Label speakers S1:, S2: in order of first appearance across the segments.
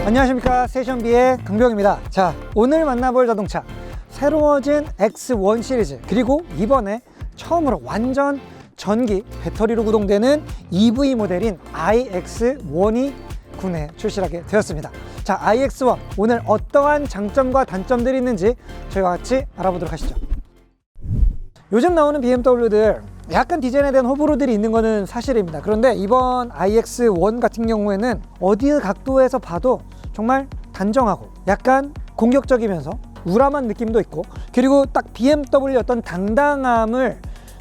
S1: 안녕하십니까, 세션비의 강병입니다. 자, 오늘 만나볼 자동차 새로워진 X1 시리즈, 그리고 이번에 처음으로 완전 전기 배터리로 구동되는 EV 모델인 iX1이 국내에 출시하게 되었습니다. 자, iX1 오늘 어떠한 장점과 단점들이 있는지 저희와 같이 알아보도록 하시죠. 요즘 나오는 BMW들 약간 디자인에 대한 호불호들이 있는 것은 사실입니다. 그런데 이번 iX1 같은 경우에는 어디 각도에서 봐도 정말 단정하고 약간 공격적이면서 우람한 느낌도 있고, 그리고 딱 BMW 어떤 당당함을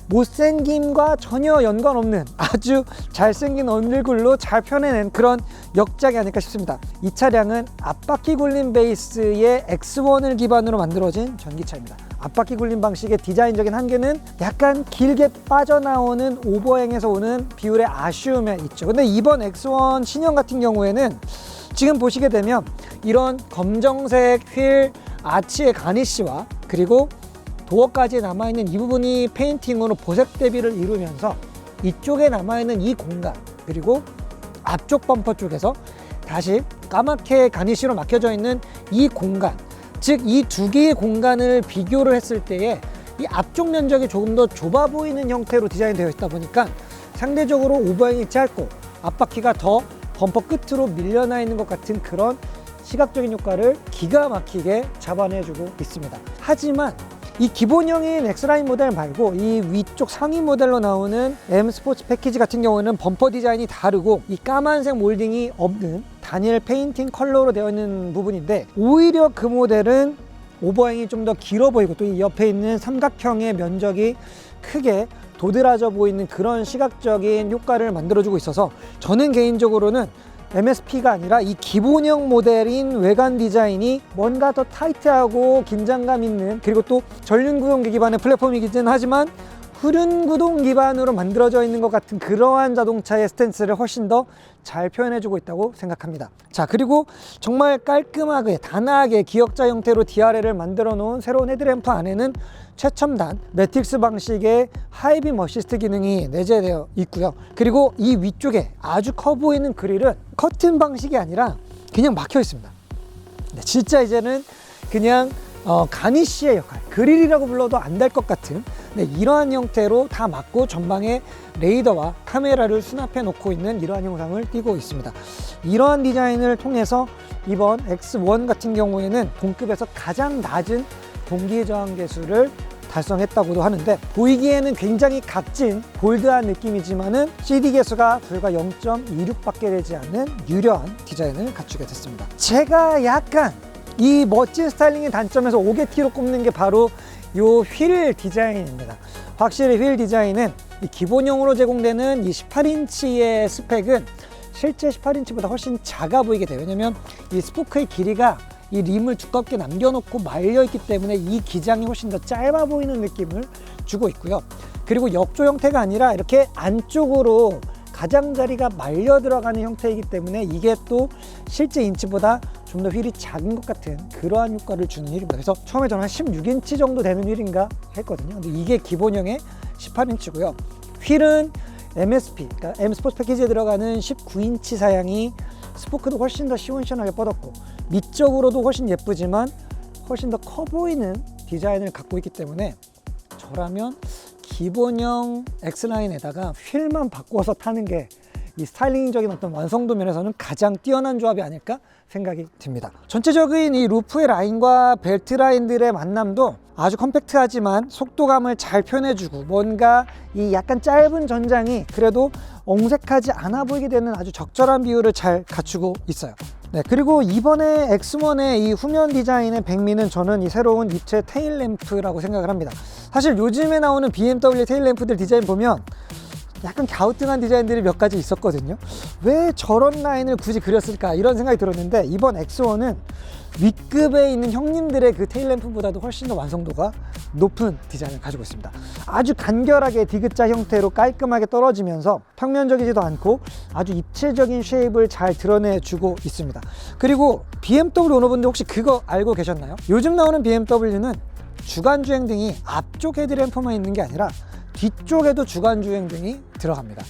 S1: 못생김과 전혀 연관없는 아주 잘생긴 얼굴로 잘 펴내낸 그런 역작이 아닐까 싶습니다. 이 차량은 앞바퀴 굴림 베이스의 X1을 기반으로 만들어진 전기차입니다. 앞바퀴 굴림 방식의 디자인적인 한계는 약간 길게 빠져나오는 오버행에서 오는 비율의 아쉬움이 있죠. 근데 이번 X1 신형 같은 경우에는 지금 보시게 되면 이런 검정색 휠 아치의 가니쉬와 그리고 도어까지 남아있는 이 부분이 페인팅으로 보색 대비를 이루면서 이쪽에 남아있는 이 공간, 그리고 앞쪽 범퍼 쪽에서 다시 까맣게 가니쉬로 막혀져 있는 이 공간, 즉 이 두 개의 공간을 비교를 했을 때에 이 앞쪽 면적이 조금 더 좁아 보이는 형태로 디자인되어 있다 보니까 상대적으로 오버행이 짧고 앞바퀴가 더 범퍼 끝으로 밀려나 있는 것 같은 그런 시각적인 효과를 기가 막히게 잡아내주고 있습니다. 하지만 이 기본형인 X라인 모델 말고 이 위쪽 상위 모델로 나오는 M 스포츠 패키지 같은 경우는 범퍼 디자인이 다르고 이 까만색 몰딩이 없는 단일 페인팅 컬러로 되어 있는 부분인데, 오히려 그 모델은 오버행이 좀 더 길어 보이고 또 이 옆에 있는 삼각형의 면적이 크게 도드라져 보이는 그런 시각적인 효과를 만들어주고 있어서 저는 개인적으로는 MSP가 아니라 이 기본형 모델인 외관 디자인이 뭔가 더 타이트하고 긴장감 있는, 그리고 또 전륜 구동기 기반의 플랫폼이긴 하지만 후륜 구동 기반으로 만들어져 있는 것 같은 그러한 자동차의 스탠스를 훨씬 더 잘 표현해주고 있다고 생각합니다. 자, 그리고 정말 깔끔하게 단아하게 기역자 형태로 DRL을 만들어 놓은 새로운 헤드램프 안에는 최첨단 매틱스 방식의 하이빔 어시스트 기능이 내재되어 있고요. 그리고 이 위쪽에 아주 커 보이는 그릴은 커튼 방식이 아니라 그냥 막혀 있습니다. 네, 진짜 이제는 그냥 가니쉬의 역할, 그릴이라고 불러도 안 될 것 같은, 네, 이러한 형태로 다 막고 전방에 레이더와 카메라를 수납해 놓고 있는 이러한 형상을 띠고 있습니다. 이러한 디자인을 통해서 이번 X1 같은 경우에는 동급에서 가장 낮은 동기 저항 계수를 달성했다고도 하는데, 보이기에는 굉장히 각진 볼드한 느낌이지만은 CD 계수가 불과 0.26밖에 되지 않는 유려한 디자인을 갖추게 됐습니다. 제가 약간 이 멋진 스타일링의 단점에서 오게티로 꼽는 게 바로 요 휠 디자인입니다. 확실히 휠 디자인은 이 기본형으로 제공되는 이 18인치의 스펙은 실제 18인치보다 훨씬 작아 보이게 돼요. 왜냐면 이 스포크의 길이가 이 림을 두껍게 남겨놓고 말려있기 때문에 이 기장이 훨씬 더 짧아 보이는 느낌을 주고 있고요. 그리고 역조 형태가 아니라 이렇게 안쪽으로 가장자리가 말려 들어가는 형태이기 때문에 이게 또 실제 인치보다 좀 더 휠이 작은 것 같은 그러한 효과를 주는 휠입니다. 그래서 처음에 저는 한 16인치 정도 되는 휠인가 했거든요. 근데 이게 기본형의 18인치고요. 휠은 MSP, 그러니까 M 스포츠 패키지에 들어가는 19인치 사양이 스포크도 훨씬 더 시원시원하게 뻗었고 밑적으로도 훨씬 예쁘지만 훨씬 더 커 보이는 디자인을 갖고 있기 때문에 저라면 기본형 X라인에다가 휠만 바꿔서 타는 게 이 스타일링적인 어떤 완성도 면에서는 가장 뛰어난 조합이 아닐까 생각이 듭니다. 전체적인 이 루프의 라인과 벨트 라인들의 만남도 아주 컴팩트하지만 속도감을 잘 표현해주고 뭔가 이 약간 짧은 전장이 그래도 엉색하지 않아 보이게 되는 아주 적절한 비율을 잘 갖추고 있어요. 네, 그리고 이번에 X1의 이 후면 디자인의 백미는 저는 이 새로운 입체 테일 램프라고 생각을 합니다. 사실 요즘에 나오는 BMW 테일 램프들 디자인 보면 약간 갸우뚱한 디자인들이 몇 가지 있었거든요. 왜 저런 라인을 굳이 그렸을까 이런 생각이 들었는데, 이번 X1은 윗급에 있는 형님들의 그 테일램프보다도 훨씬 더 완성도가 높은 디자인을 가지고 있습니다. 아주 간결하게 디귿자 형태로 깔끔하게 떨어지면서 평면적이지도 않고 아주 입체적인 쉐입을 잘 드러내주고 있습니다. 그리고 BMW 오너분들 혹시 그거 알고 계셨나요? 요즘 나오는 BMW는 주간주행등이 앞쪽 헤드램프만 있는 게 아니라 뒤쪽에도 주간주행등이 들어갑니다.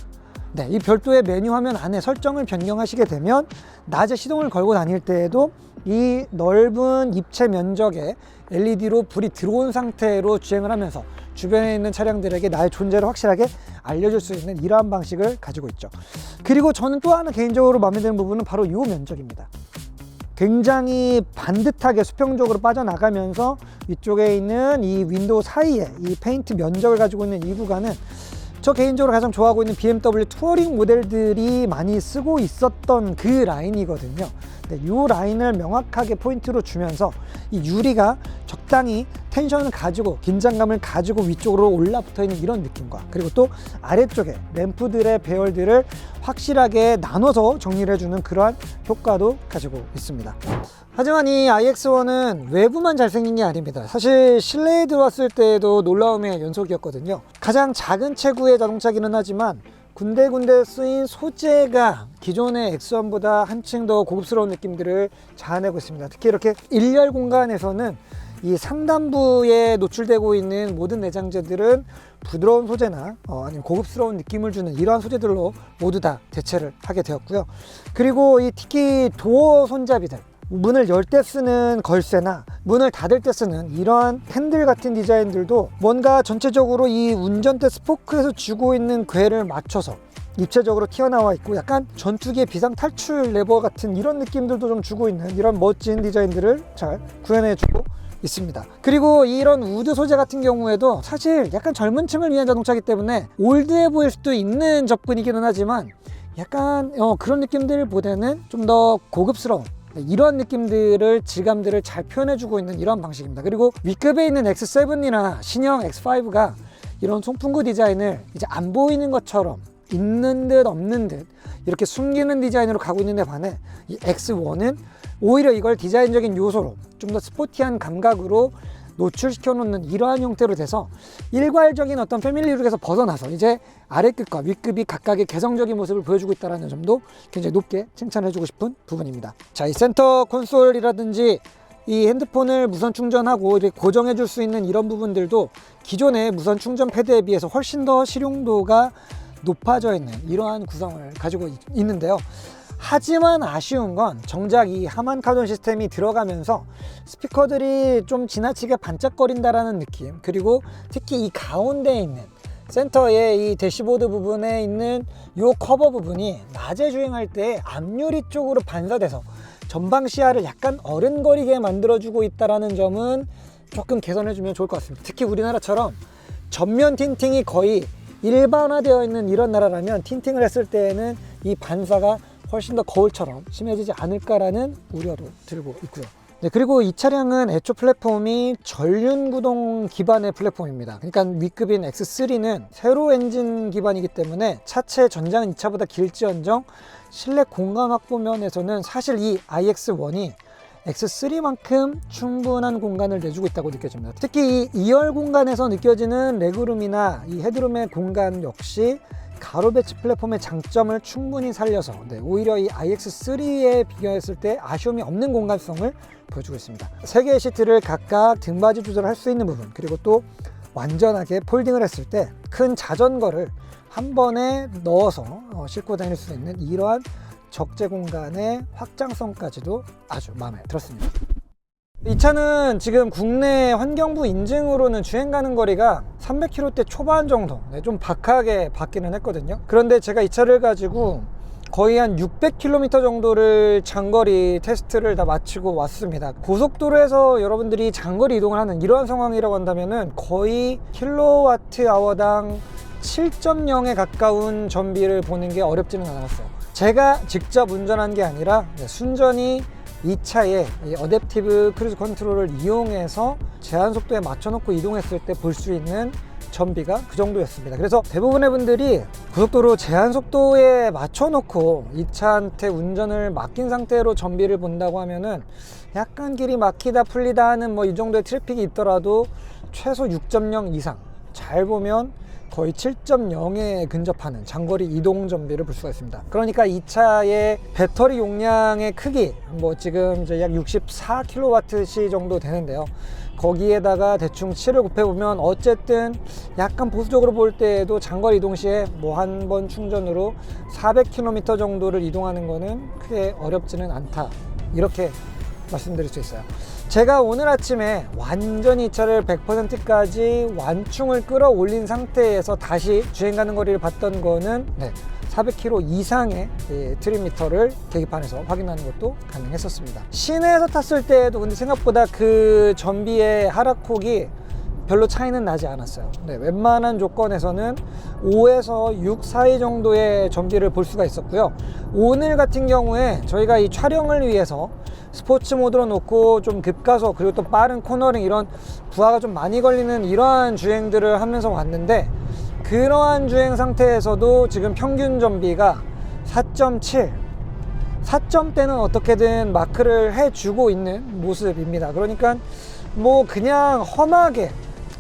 S1: 네, 이 별도의 메뉴 화면 안에 설정을 변경하시게 되면 낮에 시동을 걸고 다닐 때에도 이 넓은 입체 면적에 LED로 불이 들어온 상태로 주행을 하면서 주변에 있는 차량들에게 나의 존재를 확실하게 알려줄 수 있는 이러한 방식을 가지고 있죠. 그리고 저는 또 하나 개인적으로 마음에 드는 부분은 바로 이 면적입니다. 굉장히 반듯하게 수평적으로 빠져나가면서 위쪽에 있는 이 윈도우 사이에 이 페인트 면적을 가지고 있는 이 구간은 저 개인적으로 가장 좋아하고 있는 BMW 투어링 모델들이 많이 쓰고 있었던 그 라인이거든요. 네, 이 라인을 명확하게 포인트로 주면서 이 유리가 적당히 텐션을 가지고 긴장감을 가지고 위쪽으로 올라붙어 있는 이런 느낌과, 그리고 또 아래쪽에 램프들의 배열들을 확실하게 나눠서 정리를 해주는 그러한 효과도 가지고 있습니다. 하지만 이 iX1은 외부만 잘생긴 게 아닙니다. 사실 실내에 들어왔을 때도 놀라움의 연속이었거든요. 가장 작은 체구의 자동차기는 하지만 군데군데 쓰인 소재가 기존의 X1보다 한층 더 고급스러운 느낌들을 자아내고 있습니다. 특히 이렇게 일렬 공간에서는 이 상단부에 노출되고 있는 모든 내장재들은 부드러운 소재나 아니면 고급스러운 느낌을 주는 이러한 소재들로 모두 다 대체를 하게 되었고요. 그리고 이 특히 도어 손잡이들, 문을 열 때 쓰는 걸쇠나 문을 닫을 때 쓰는 이러한 핸들 같은 디자인들도 뭔가 전체적으로 이 운전대 스포크에서 주고 있는 궤를 맞춰서 입체적으로 튀어나와 있고 약간 전투기의 비상 탈출 레버 같은 이런 느낌들도 좀 주고 있는 이런 멋진 디자인들을 잘 구현해주고 있습니다. 그리고 이런 우드 소재 같은 경우에도 사실 약간 젊은 층을 위한 자동차이기 때문에 올드해 보일 수도 있는 접근이기는 하지만 약간 그런 느낌들보다는 좀 더 고급스러운 이런 느낌들을, 질감들을 잘 표현해주고 있는 이런 방식입니다. 그리고 위급에 있는 X7이나 신형 X5가 이런 송풍구 디자인을 이제 안 보이는 것처럼 있는 듯 없는 듯 이렇게 숨기는 디자인으로 가고 있는데 반해 이 X1은 오히려 이걸 디자인적인 요소로 좀 더 스포티한 감각으로 노출시켜 놓는 이러한 형태로 돼서 일괄적인 어떤 패밀리룩에서 벗어나서 이제 아래급과 윗급이 각각의 개성적인 모습을 보여주고 있다는 점도 굉장히 높게 칭찬해주고 싶은 부분입니다. 자, 이 센터 콘솔이라든지 이 핸드폰을 무선 충전하고 이렇게 고정해 줄 수 있는 이런 부분들도 기존의 무선 충전 패드에 비해서 훨씬 더 실용도가 높아져 있는 이러한 구성을 가지고 있는데요. 하지만 아쉬운 건 정작 이 하만 카돈 시스템이 들어가면서 스피커들이 좀 지나치게 반짝거린다라는 느낌, 그리고 특히 이 가운데에 있는 센터의 이 대시보드 부분에 있는 이 커버 부분이 낮에 주행할 때 앞유리 쪽으로 반사돼서 전방 시야를 약간 어른거리게 만들어주고 있다는 점은 조금 개선해주면 좋을 것 같습니다. 특히 우리나라처럼 전면 틴팅이 거의 일반화되어 있는 이런 나라라면 틴팅을 했을 때에는 이 반사가 훨씬 더 거울처럼 심해지지 않을까라는 우려도 들고 있고요. 네, 그리고 이 차량은 애초 플랫폼이 전륜 구동 기반의 플랫폼입니다. 그러니까 윗급인 X3는 세로 엔진 기반이기 때문에 차체 전장은 2차보다 길지언정 실내 공간 확보 면에서는 사실 이 iX1이 X3만큼 충분한 공간을 내주고 있다고 느껴집니다. 특히 이 2열 공간에서 느껴지는 레그룸이나 이 헤드룸의 공간 역시 가로 배치 플랫폼의 장점을 충분히 살려서 오히려 이 iX3에 비교했을 때 아쉬움이 없는 공간성을 보여주고 있습니다. 3개의 시트를 각각 등받이 조절할 수 있는 부분, 그리고 또 완전하게 폴딩을 했을 때 큰 자전거를 한 번에 넣어서 싣고 다닐 수 있는 이러한 적재 공간의 확장성까지도 아주 마음에 들었습니다. 이 차는 지금 국내 환경부 인증으로는 주행 가능 거리가 300km 초반 정도, 좀 박하게 받기는 했거든요. 그런데 제가 이 차를 가지고 거의 한 600km 정도를 장거리 테스트를 다 마치고 왔습니다. 고속도로에서 여러분들이 장거리 이동을 하는 이러한 상황이라고 한다면은 거의 킬로와트아워당 7.0에 가까운 전비를 보는 게 어렵지는 않았어요. 제가 직접 운전한 게 아니라 순전히 이 차의 어댑티브 크루즈 컨트롤을 이용해서 제한 속도에 맞춰놓고 이동했을 때 볼 수 있는 전비가 그 정도였습니다. 그래서 대부분의 분들이 고속도로 제한 속도에 맞춰놓고 이 차한테 운전을 맡긴 상태로 전비를 본다고 하면은 약간 길이 막히다 풀리다 하는 이 정도의 트래픽이 있더라도 최소 6.0 이상, 잘 보면 거의 7.0에 근접하는 장거리 이동 전비를 볼 수가 있습니다. 그러니까 이 차의 배터리 용량의 크기, 뭐 지금 이제 약 64kWh 정도 되는데요. 거기에다가 대충 7을 곱해보면 어쨌든 약간 보수적으로 볼 때에도 장거리 이동 시에 뭐 한 번 충전으로 400km 정도를 이동하는 거는 크게 어렵지는 않다, 이렇게 말씀드릴 수 있어요. 제가 오늘 아침에 완전히 이 차를 100%까지 완충을 끌어올린 상태에서 다시 주행 가는 거리를 봤던 거는 400km 이상의 트림미터를 계기판에서 확인하는 것도 가능했었습니다. 시내에서 탔을 때에도 근데 생각보다 그 전비의 하락폭이 별로 차이는 나지 않았어요. 웬만한 조건에서는 5에서 6 사이 정도의 전비를 볼 수가 있었고요. 오늘 같은 경우에 저희가 이 촬영을 위해서 스포츠 모드로 놓고 좀 급가속, 그리고 또 빠른 코너링, 이런 부하가 좀 많이 걸리는 이러한 주행들을 하면서 왔는데, 그러한 주행 상태에서도 지금 평균 전비가 4.7, 4점대는 어떻게든 마크를 해주고 있는 모습입니다. 그러니까 뭐 그냥 험하게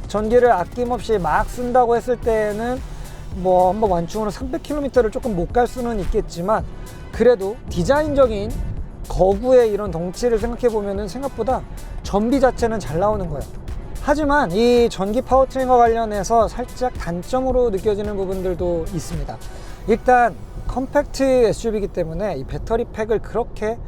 S1: 전기를 아낌없이 막 쓴다고 했을 때는 뭐 한번 완충으로 300km를 조금 못 갈 수는 있겠지만, 그래도 디자인적인 거구의 이런 덩치를 생각해 보면은 생각보다 전비 자체는 잘 나오는 거예요. 하지만 이 전기 파워트레인과 관련해서 살짝 단점으로 느껴지는 부분들도 있습니다. 일단 컴팩트 SUV이기 때문에 이 배터리 팩을 그렇게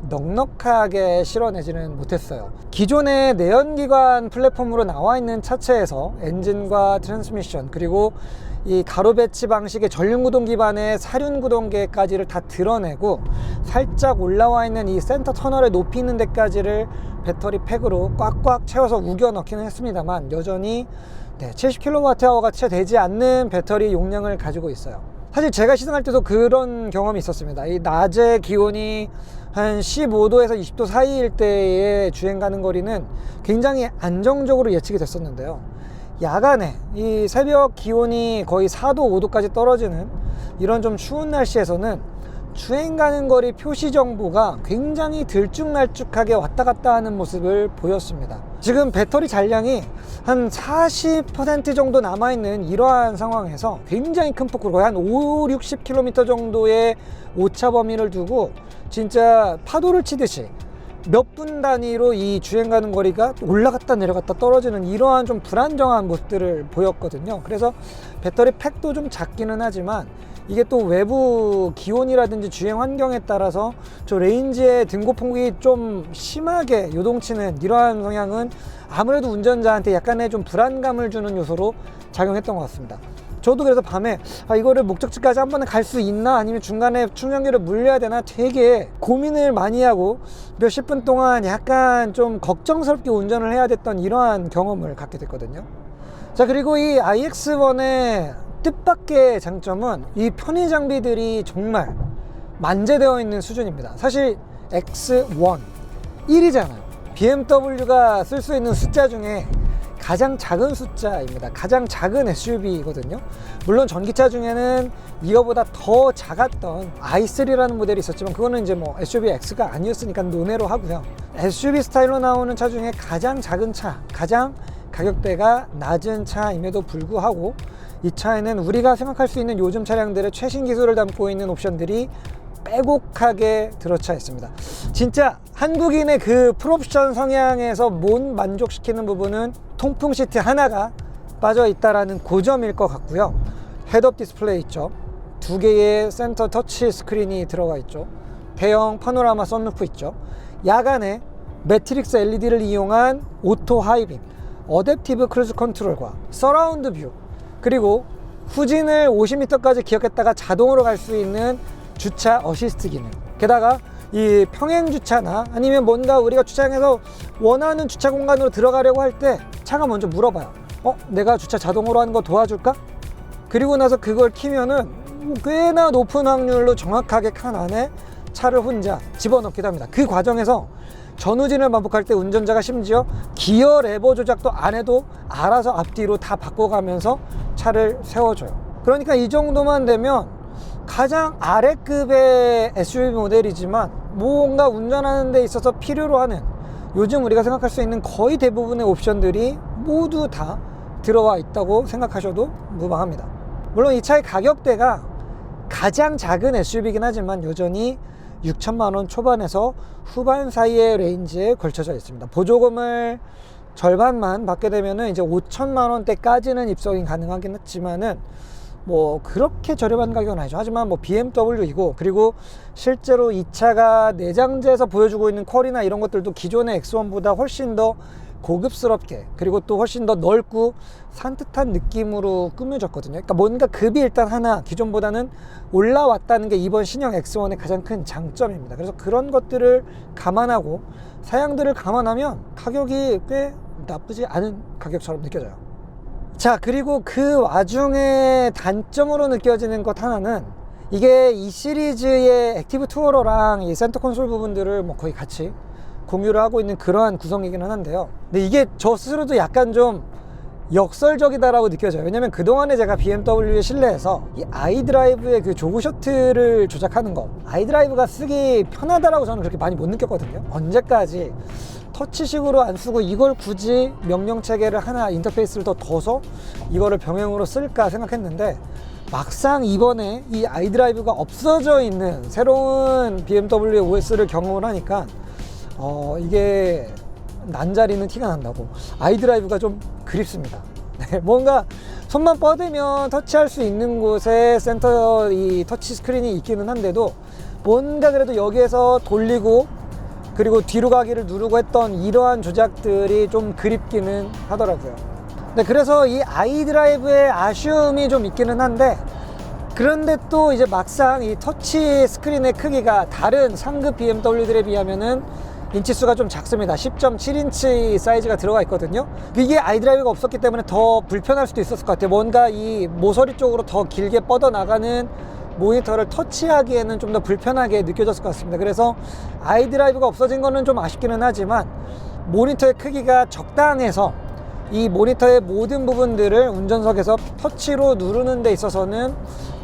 S1: 넉넉하게 실어내지는 못했어요. 기존의 내연기관 플랫폼으로 나와 있는 차체에서 엔진과 트랜스미션, 그리고 이 가로 배치 방식의 전륜구동 기반의 사륜구동계까지를 다 드러내고 살짝 올라와 있는 이 센터 터널의 높이 있는 데까지를 배터리 팩으로 꽉꽉 채워서 우겨 넣기는 했습니다만, 여전히 70kWh가 채 되지 않는 배터리 용량을 가지고 있어요. 사실 제가 시승할 때도 그런 경험이 있었습니다. 이 낮에 기온이 한 15도에서 20도 사이일 때의 주행 가는 거리는 굉장히 안정적으로 예측이 됐었는데요. 야간에 이 새벽 기온이 거의 4도, 5도까지 떨어지는 이런 좀 추운 날씨에서는 주행 가는 거리 표시 정보가 굉장히 들쭉날쭉하게 왔다 갔다 하는 모습을 보였습니다. 지금 배터리 잔량이 한 40% 정도 남아있는 이러한 상황에서 굉장히 큰 폭으로 거의 한 5, 60km 정도의 오차 범위를 두고 진짜 파도를 치듯이 몇 분 단위로 이 주행 가는 거리가 올라갔다 내려갔다 떨어지는 이러한 좀 불안정한 모습들을 보였거든요. 그래서 배터리 팩도 좀 작기는 하지만 이게 또 외부 기온이라든지 주행 환경에 따라서 저 레인지의 등고 폭이 좀 심하게 요동치는 이러한 성향은 아무래도 운전자한테 약간의 좀 불안감을 주는 요소로 작용했던 것 같습니다. 저도 그래서 밤에 이거를 목적지까지 한 번에 갈 수 있나, 아니면 중간에 충전기를 물려야 되나 되게 고민을 많이 하고 몇십 분 동안 약간 좀 걱정스럽게 운전을 해야 됐던 이러한 경험을 갖게 됐거든요. 자, 그리고 이 iX1의 뜻밖의 장점은 이 편의 장비들이 정말 만재되어 있는 수준입니다. 사실 X1 1이잖아요. BMW가 쓸 수 있는 숫자 중에 가장 작은 숫자입니다. 가장 작은 SUV거든요. 물론 전기차 중에는 이거보다 더 작았던 i3라는 모델이 있었지만 그거는 이제 뭐 SUV X가 아니었으니까 논외로 하고요. SUV 스타일로 나오는 차 중에 가장 작은 차, 가장 가격대가 낮은 차임에도 불구하고 이 차에는 우리가 생각할 수 있는 요즘 차량들의 최신 기술을 담고 있는 옵션들이 빼곡하게 들어차 있습니다. 진짜 한국인의 그 풀옵션 성향에서 못 만족시키는 부분은 통풍 시트 하나가 빠져 있다라는 고점일 것 같고요. 헤드업 디스플레이 있죠. 2개의 센터 터치 스크린이 들어가 있죠. 대형 파노라마 선루프 있죠. 야간에 매트릭스 LED를 이용한 오토 하이빔, 어댑티브 크루즈 컨트롤과 서라운드 뷰, 그리고 후진을 50m까지 기억했다가 자동으로 갈 수 있는 주차 어시스트 기능, 게다가 이 평행 주차나 아니면 뭔가 우리가 주차장에서 원하는 주차 공간으로 들어가려고 할 때 차가 먼저 물어봐요. 내가 주차 자동으로 하는 거 도와줄까? 그리고 나서 그걸 키면은 꽤나 높은 확률로 정확하게 칸 안에 차를 혼자 집어넣기도 합니다. 그 과정에서 전후진을 반복할 때 운전자가 심지어 기어 레버 조작도 안 해도 알아서 앞뒤로 다 바꿔가면서 차를 세워줘요. 그러니까 이 정도만 되면 가장 아래급의 SUV 모델이지만 뭔가 운전하는 데 있어서 필요로 하는 요즘 우리가 생각할 수 있는 거의 대부분의 옵션들이 모두 다 들어와 있다고 생각하셔도 무방합니다. 물론 이 차의 가격대가 가장 작은 SUV이긴 하지만 여전히 6천만 원 초반에서 후반 사이의 레인지에 걸쳐져 있습니다. 보조금을 절반만 받게 되면은 이제 5천만 원대까지는 입성이 가능하긴 했지만은 뭐 그렇게 저렴한 가격은 아니죠. 하지만 뭐 BMW이고, 그리고 실제로 이 차가 내장재에서 보여주고 있는 퀄이나 이런 것들도 기존의 X1보다 훨씬 더 고급스럽게, 그리고 또 훨씬 더 넓고 산뜻한 느낌으로 꾸며졌거든요. 그러니까 뭔가 급이 일단 하나 기존보다는 올라왔다는 게 이번 신형 X1의 가장 큰 장점입니다. 그래서 그런 것들을 감안하고 사양들을 감안하면 가격이 꽤 나쁘지 않은 가격처럼 느껴져요. 자, 그리고 그 와중에 단점으로 느껴지는 것 하나는, 이게 이 시리즈의 액티브 투어러랑 이 센터 콘솔 부분들을 뭐 거의 같이 공유를 하고 있는 그러한 구성이기는 한데요. 근데 이게 저 스스로도 약간 좀 역설적이다라고 느껴져요. 왜냐면 그동안에 제가 BMW의 실내에서 이 아이드라이브의 그 조그 셔틀을 조작하는 거, 아이드라이브가 쓰기 편하다라고 저는 그렇게 많이 못 느꼈거든요. 언제까지 터치식으로 안 쓰고 이걸 굳이 명령 체계를 하나, 인터페이스를 더 둬서 이거를 병행으로 쓸까 생각했는데, 막상 이번에 이 아이드라이브가 없어져 있는 새로운 BMW OS를 경험을 하니까 이게 난자리는 티가 난다고. 아이드라이브가 좀 그립습니다. 네, 뭔가 손만 뻗으면 터치할 수 있는 곳에 센터 이 터치 스크린이 있기는 한데도, 뭔가 그래도 여기에서 돌리고 그리고 뒤로 가기를 누르고 했던 이러한 조작들이 좀 그립기는 하더라고요. 네, 그래서 이 아이드라이브의 아쉬움이 좀 있기는 한데, 그런데 또 이제 막상 이 터치 스크린의 크기가 다른 상급 BMW들에 비하면은 인치수가 좀 작습니다. 10.7인치 사이즈가 들어가 있거든요. 이게 아이드라이브가 없었기 때문에 더 불편할 수도 있었을 것 같아요. 뭔가 이 모서리 쪽으로 더 길게 뻗어나가는 모니터를 터치하기에는 좀 더 불편하게 느껴졌을 것 같습니다. 그래서 아이드라이브가 없어진 거는 좀 아쉽기는 하지만, 모니터의 크기가 적당해서 이 모니터의 모든 부분들을 운전석에서 터치로 누르는 데 있어서는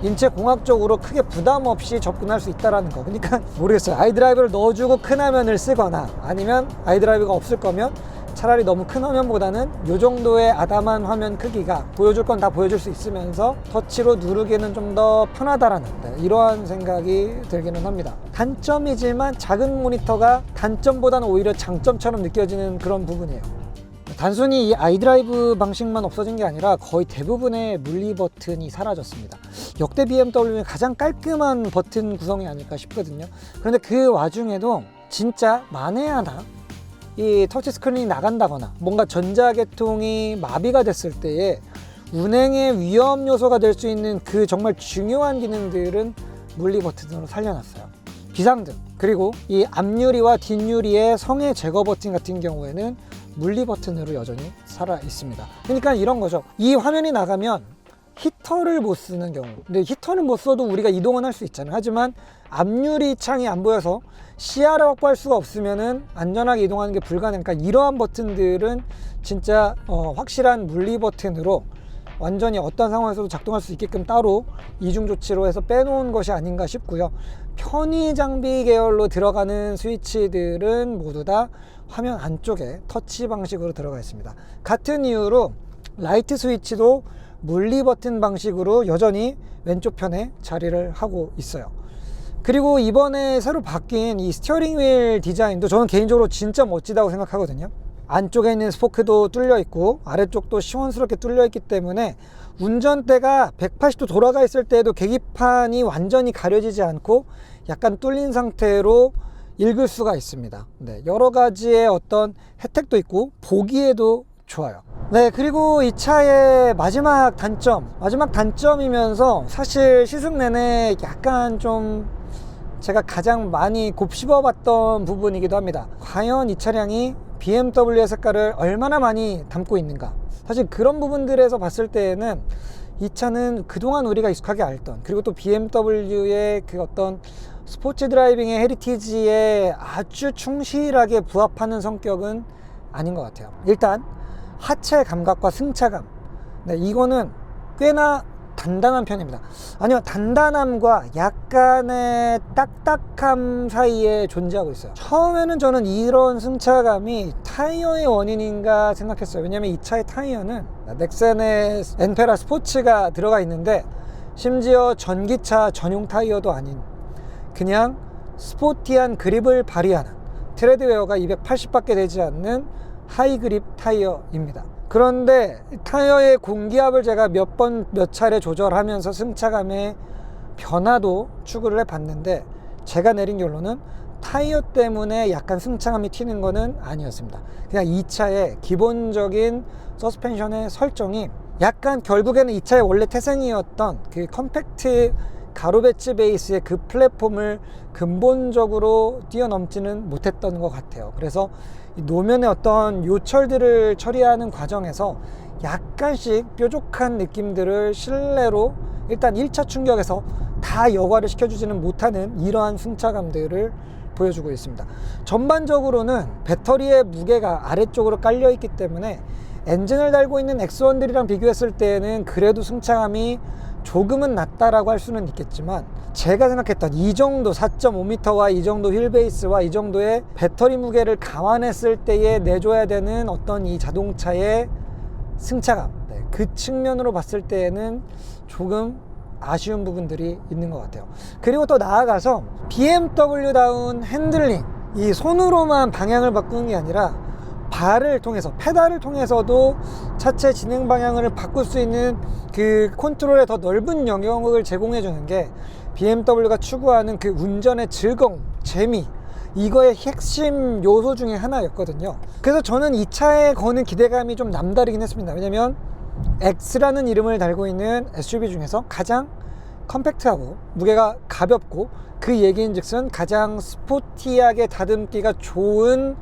S1: 인체 공학적으로 크게 부담 없이 접근할 수 있다는 거. 그러니까 모르겠어요. 아이드라이브를 넣어주고 큰 화면을 쓰거나, 아니면 아이드라이브가 없을 거면 차라리 너무 큰 화면보다는 이 정도의 아담한 화면 크기가 보여줄 건 다 보여줄 수 있으면서 터치로 누르기는 좀 더 편하다라는, 이러한 생각이 들기는 합니다. 단점이지만 작은 모니터가 단점보다는 오히려 장점처럼 느껴지는 그런 부분이에요. 단순히 이 아이드라이브 방식만 없어진 게 아니라 거의 대부분의 물리 버튼이 사라졌습니다. 역대 BMW의 가장 깔끔한 버튼 구성이 아닐까 싶거든요. 그런데 그 와중에도 진짜 만에 하나 이 터치 스크린이 나간다거나 뭔가 전자계통이 마비가 됐을 때에 운행의 위험 요소가 될 수 있는 그 정말 중요한 기능들은 물리 버튼으로 살려놨어요. 비상등, 그리고 이 앞유리와 뒷유리의 성해 제거 버튼 같은 경우에는 물리 버튼으로 여전히 살아 있습니다. 그러니까 이런 거죠. 이 화면이 나가면 히터를 못 쓰는 경우, 근데 히터는 못 써도 우리가 이동은 할 수 있잖아요. 하지만 앞유리 창이 안 보여서 시야를 확보할 수가 없으면은 안전하게 이동하는 게 불가능하니까, 이러한 버튼들은 진짜 확실한 물리 버튼으로 완전히 어떤 상황에서도 작동할 수 있게끔 따로 이중 조치로 해서 빼놓은 것이 아닌가 싶고요. 편의 장비 계열로 들어가는 스위치들은 모두 다 화면 안쪽에 터치 방식으로 들어가 있습니다. 같은 이유로 라이트 스위치도 물리 버튼 방식으로 여전히 왼쪽 편에 자리를 하고 있어요. 그리고 이번에 새로 바뀐 이 스티어링 휠 디자인도 저는 개인적으로 진짜 멋지다고 생각하거든요. 안쪽에 있는 스포크도 뚫려 있고 아래쪽도 시원스럽게 뚫려 있기 때문에 운전대가 180도 돌아가 있을 때에도 계기판이 완전히 가려지지 않고 약간 뚫린 상태로 읽을 수가 있습니다. 네, 여러 가지의 어떤 혜택도 있고 보기에도 좋아요. 네, 그리고 이 차의 마지막 단점이면서 사실 시승 내내 약간 좀 제가 가장 많이 곱씹어 봤던 부분이기도 합니다. 과연 이 차량이 BMW의 색깔을 얼마나 많이 담고 있는가. 사실 그런 부분들에서 봤을 때에는 이 차는 그동안 우리가 익숙하게 알던, 그리고 또 BMW의 그 어떤 스포츠 드라이빙의 헤리티지에 아주 충실하게 부합하는 성격은 아닌 것 같아요. 일단 하체 감각과 승차감, 네, 이거는 꽤나 단단한 편입니다. 아니요, 단단함과 약간의 딱딱함 사이에 존재하고 있어요. 처음에는 저는 이런 승차감이 타이어의 원인인가 생각했어요. 왜냐면 이 차의 타이어는 넥센의 엔페라 스포츠가 들어가 있는데 심지어 전기차 전용 타이어도 아닌 그냥 스포티한 그립을 발휘하는 트레드웨어가 280밖에 되지 않는 하이그립 타이어입니다. 그런데 타이어의 공기압을 제가 몇 차례 조절하면서 승차감의 변화도 추구를 해봤는데 제가 내린 결론은 타이어 때문에 약간 승차감이 튀는 거는 아니었습니다. 그냥 이 차의 기본적인 서스펜션의 설정이 약간 결국에는 이 차의 원래 태생이었던 그 컴팩트 가로 배치 베이스의 그 플랫폼을 근본적으로 뛰어넘지는 못했던 것 같아요. 그래서 이 노면의 어떤 요철들을 처리하는 과정에서 약간씩 뾰족한 느낌들을 실내로 일단 1차 충격에서 다 여과를 시켜주지는 못하는 이러한 승차감들을 보여주고 있습니다. 전반적으로는 배터리의 무게가 아래쪽으로 깔려 있기 때문에 엔진을 달고 있는 X1들이랑 비교했을 때는 그래도 승차감이 조금은 낮다라고 할 수는 있겠지만 제가 생각했던 이 정도 4.5m와 이 정도 휠베이스와 이 정도의 배터리 무게를 감안했을 때에 내줘야 되는 어떤 이 자동차의 승차감, 그 측면으로 봤을 때에는 조금 아쉬운 부분들이 있는 것 같아요. 그리고 또 나아가서 BMW다운 핸들링, 이 손으로만 방향을 바꾸는 게 아니라 발을 통해서, 페달을 통해서도 차체 진행 방향을 바꿀 수 있는 그 컨트롤의 더 넓은 영역을 제공해 주는 게 BMW가 추구하는 그 운전의 즐거움, 재미, 이거의 핵심 요소 중에 하나였거든요. 그래서 저는 이 차에 거는 기대감이 좀 남다르긴 했습니다. 왜냐면 X라는 이름을 달고 있는 SUV 중에서 가장 컴팩트하고 무게가 가볍고 그 얘기인즉슨 가장 스포티하게 다듬기가 좋은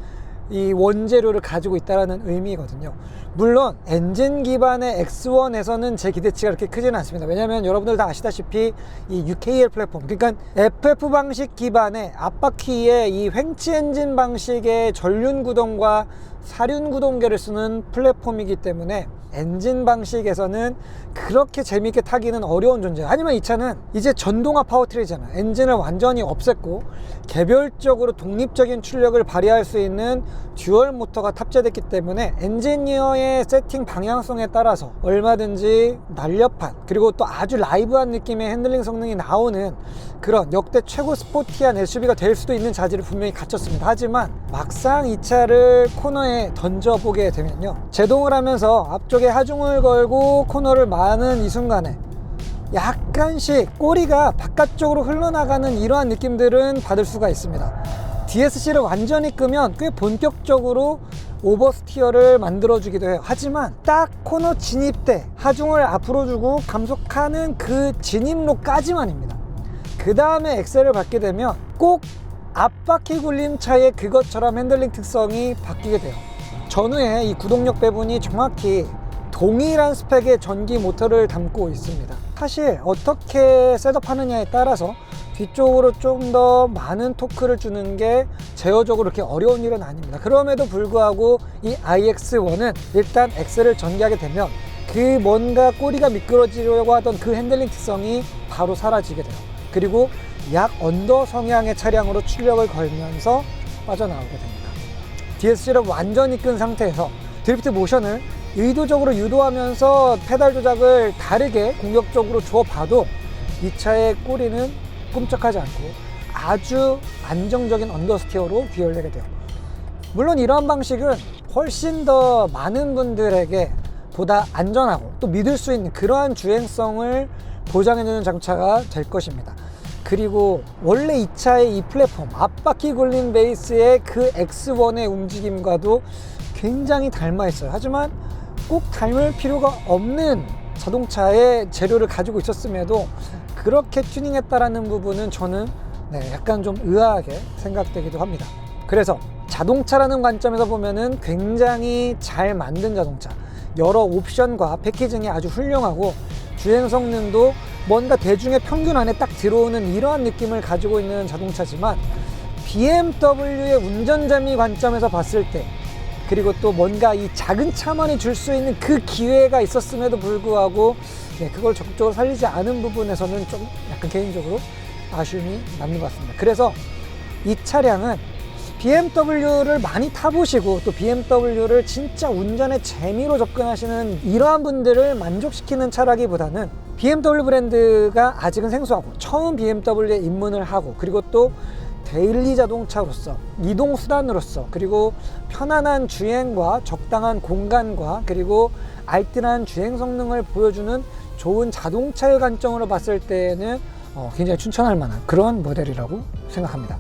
S1: 이 원재료를 가지고 있다는 의미거든요. 물론 엔진 기반의 X1에서는 제 기대치가 그렇게 크지는 않습니다. 왜냐하면 여러분들 다 아시다시피 이 UKL 플랫폼, 그러니까 FF 방식 기반의 앞바퀴의 이 횡치 엔진 방식의 전륜 구동과 사륜 구동계를 쓰는 플랫폼이기 때문에 엔진 방식에서는 그렇게 재밌게 타기는 어려운 존재예요. 하지만 이 차는 이제 전동화 파워트레인이잖아요. 엔진을 완전히 없앴고 개별적으로 독립적인 출력을 발휘할 수 있는 듀얼 모터가 탑재됐기 때문에 엔지니어의 세팅 방향성에 따라서 얼마든지 날렵한, 그리고 또 아주 라이브한 느낌의 핸들링 성능이 나오는 그런 역대 최고 스포티한 SUV가 될 수도 있는 자질을 분명히 갖췄습니다. 하지만 막상 이 차를 코너에 던져보게 되면요, 제동을 하면서 앞쪽에 하중을 걸고 코너를 마는 이 순간에 약간씩 꼬리가 바깥쪽으로 흘러나가는 이러한 느낌들은 받을 수가 있습니다. DSC를 완전히 끄면 꽤 본격적으로 오버스티어를 만들어주기도 해요. 하지만 딱 코너 진입 때 하중을 앞으로 주고 감속하는 그 진입로까지만입니다. 그 다음에 엑셀을 밟게 되면 꼭 앞바퀴 굴림차의 그것처럼 핸들링 특성이 바뀌게 돼요. 전후에 이 구동력 배분이 정확히 동일한 스펙의 전기 모터를 담고 있습니다. 사실 어떻게 셋업하느냐에 따라서 뒤쪽으로 좀 더 많은 토크를 주는 게 제어적으로 그렇게 어려운 일은 아닙니다. 그럼에도 불구하고 이 iX1은 일단 엑셀을 전개하게 되면 그 뭔가 꼬리가 미끄러지려고 하던 그 핸들링 특성이 바로 사라지게 돼요. 그리고 약 언더 성향의 차량으로 출력을 걸면서 빠져나오게 됩니다. DSC를 완전히 끈 상태에서 드리프트 모션을 의도적으로 유도하면서 페달 조작을 다르게 공격적으로 줘봐도 이 차의 꼬리는 꿈쩍하지 않고 아주 안정적인 언더스티어로 귀열내게 돼요. 물론 이러한 방식은 훨씬 더 많은 분들에게 보다 안전하고 또 믿을 수 있는 그러한 주행성을 보장해주는 자동차가 될 것입니다. 그리고 원래 이 차의 이 플랫폼, 앞바퀴 굴림 베이스의 그 X1의 움직임과도 굉장히 닮아 있어요. 하지만 꼭 닮을 필요가 없는 자동차의 재료를 가지고 있었음에도 그렇게 튜닝했다라는 부분은 저는 약간 좀 의아하게 생각되기도 합니다. 그래서 자동차라는 관점에서 보면은 굉장히 잘 만든 자동차, 여러 옵션과 패키징이 아주 훌륭하고 주행 성능도 뭔가 대중의 평균 안에 딱 들어오는 이러한 느낌을 가지고 있는 자동차지만 BMW의 운전재미 관점에서 봤을 때, 그리고 또 뭔가 이 작은 차만이 줄 수 있는 그 기회가 있었음에도 불구하고 네, 그걸 적극적으로 살리지 않은 부분에서는 좀 약간 개인적으로 아쉬움이 남는 것 같습니다. 그래서 이 차량은 BMW를 많이 타보시고 또 BMW를 진짜 운전의 재미로 접근하시는 이러한 분들을 만족시키는 차라기보다는 BMW 브랜드가 아직은 생소하고 처음 BMW에 입문을 하고 그리고 또 데일리 자동차로서 이동 수단으로서 그리고 편안한 주행과 적당한 공간과 그리고 알뜰한 주행 성능을 보여주는 좋은 자동차의 관점으로 봤을 때는 굉장히 추천할 만한 그런 모델이라고 생각합니다.